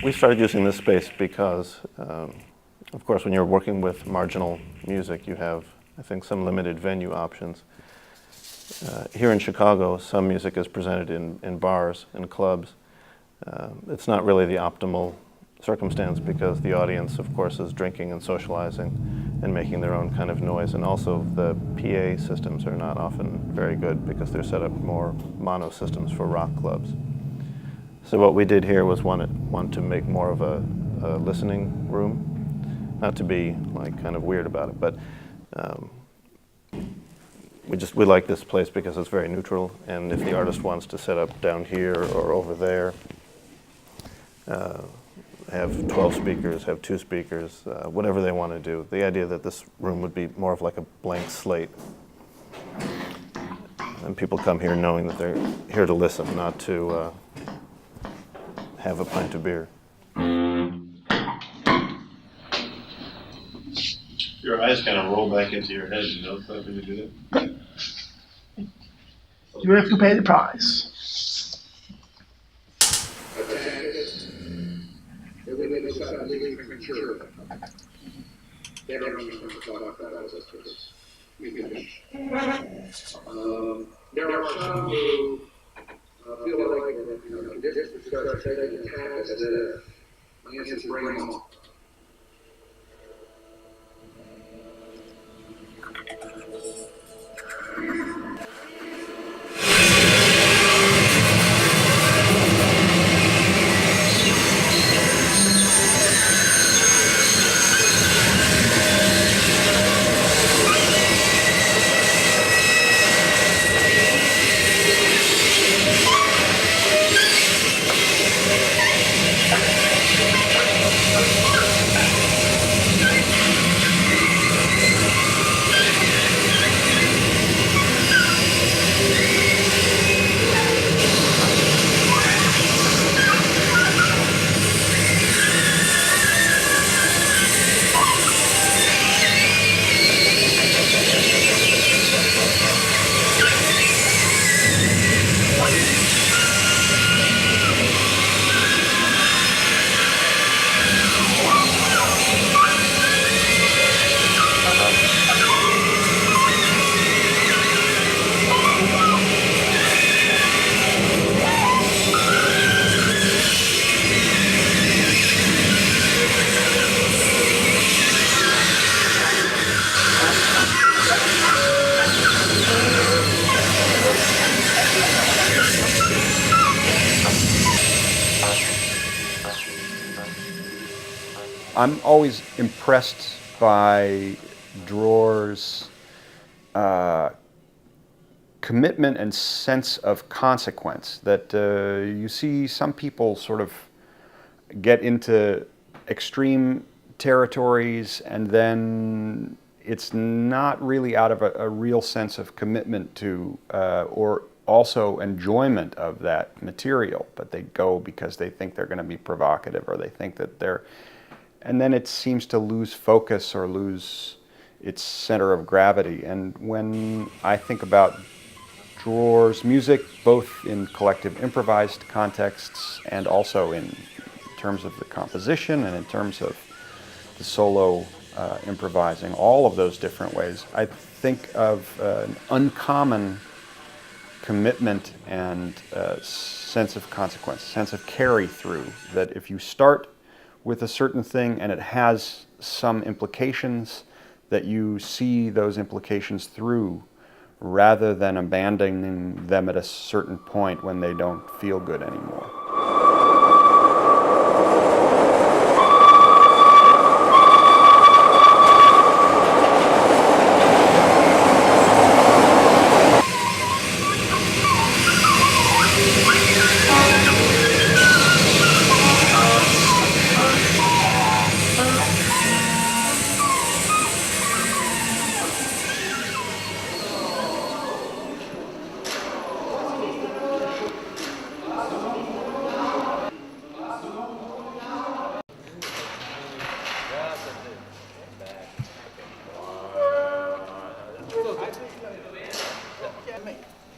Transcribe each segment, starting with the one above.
We started using this space because, of course, when you're working with marginal music, you have, I think, some limited venue options. Here in Chicago, some music is presented in bars and clubs. It's not really the optimal circumstance because the audience, of course, is drinking and socializing and making their own kind of noise. And also the PA systems are not often very good because they're set up more mono systems for rock clubs. So what we did here was want to make more of a listening room, not to be like kind of weird about it, but we like this place because it's very neutral, and if the artist wants to set up down here or over there, have 12 speakers, have 2 speakers, whatever they want to do. The idea that this room would be more of like a blank slate. And people come here knowing that they're here to listen, not to have a pint of beer. Your eyes kind of roll back into your head, you know, when you do that. You have to pay the price. There are some who feel like conditions start taking attack as the answers bring them. I'm always impressed by Dror's commitment and sense of consequence. That you see some people sort of get into extreme territories and then it's not really out of a real sense of commitment to or also enjoyment of that material, but they go because they think they're going to be provocative or they think that they're, and then it seems to lose focus or lose its center of gravity. And when I think about Dror's music, both in collective improvised contexts and also in terms of the composition and in terms of the solo improvising, all of those different ways, I think of an uncommon commitment and sense of consequence, sense of carry through, that if you start with a certain thing and it has some implications, that you see those implications through rather than abandoning them at a certain point when they don't feel good anymore.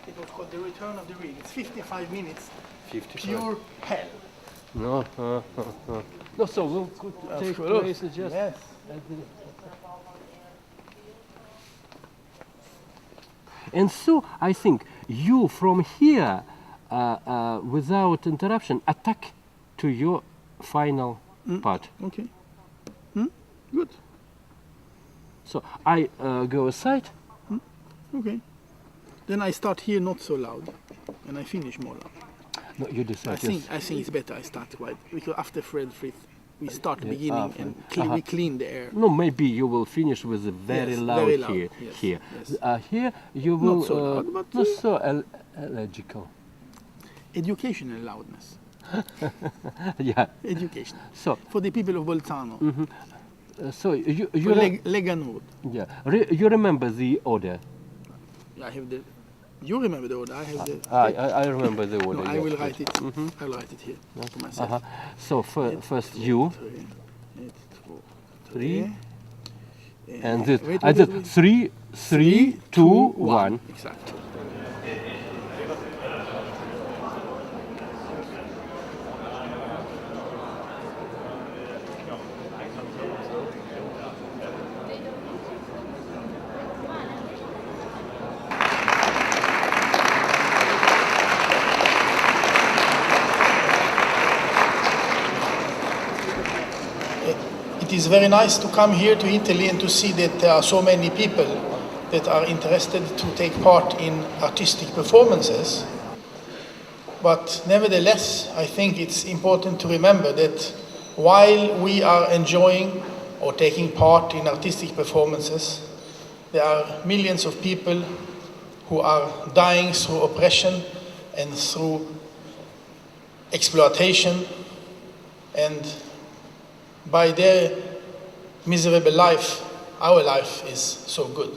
It was called The Return of the Ring. It's 55 minutes, 55. pure hell. No, no. So we'll take place just. Yes. And so I think you from here, without interruption, attack to your final part. Okay. Good. So I go aside. Okay. Then I start here not so loud, and I finish more loud. No, you decide. I think it's better I start quite, because after Fred Frith, we start the beginning and we clean the air. No, maybe you will finish with a very Yes, loud very loud, here. yes, Here, yes. here you will so loud, but, not so logical. Educational loudness. Yeah. Education. So, For the people of Bolzano. so you For Lega Nord. yeah. You remember the order? I have the. You remember the order. I have the. I remember the order. No, I yes, will yes. write it. I will write it here for myself. So first you, three, and this. Wait, I did wait. 3, 3, 2, 1. Exactly. It is very nice to come here to Italy and to see that there are so many people that are interested to take part in artistic performances. But nevertheless, I think it's important to remember that while we are enjoying or taking part in artistic performances, there are millions of people who are dying through oppression and through exploitation, and by their miserable life, our life is so good.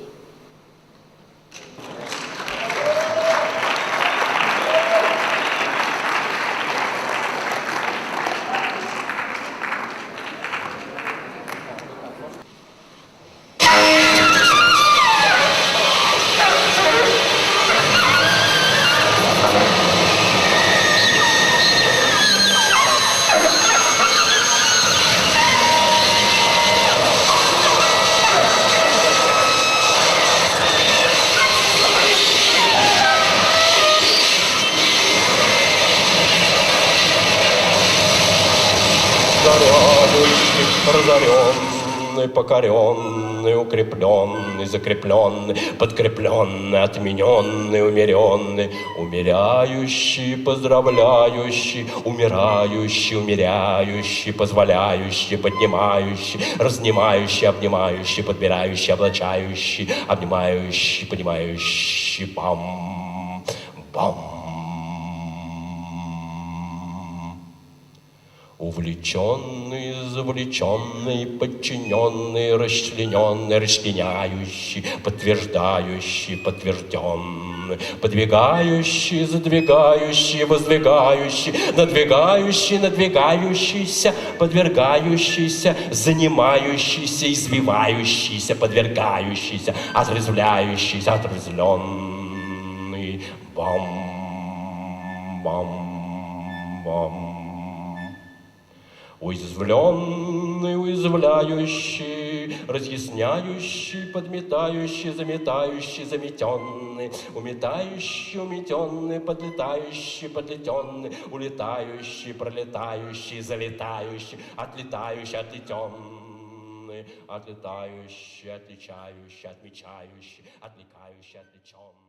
Разоренный, покоренный, укрепленный, закрепленный, подкрепленный, отмененный, умеренный, умеряющий, поздравляющий, умирающий, умеряющий, позволяющий, поднимающий, разнимающий, обнимающий, подбирающий, облачающий, обнимающий, поднимающий, бам, бам. Увлеченный, завлеченный, подчиненный, расчлененный, расчленяющий, подтверждающий, подтвержденный, подвигающий, задвигающий, воздвигающий, надвигающий, надвигающийся, подвергающийся, занимающийся, извивающийся, подвергающийся, отрезвляющийся, отрезвленный, бам, бам, бам. Уязвленный, уязвляющий, разъясняющий, подметающий, заметающий, заметенный, уметающий, уметенный, подлетающий, подлетенный, улетающий, пролетающий, залетающий, отлетающий, отлетенный, отлетающий, отличающий, отмечающий, отвлекающий, отвлеченный.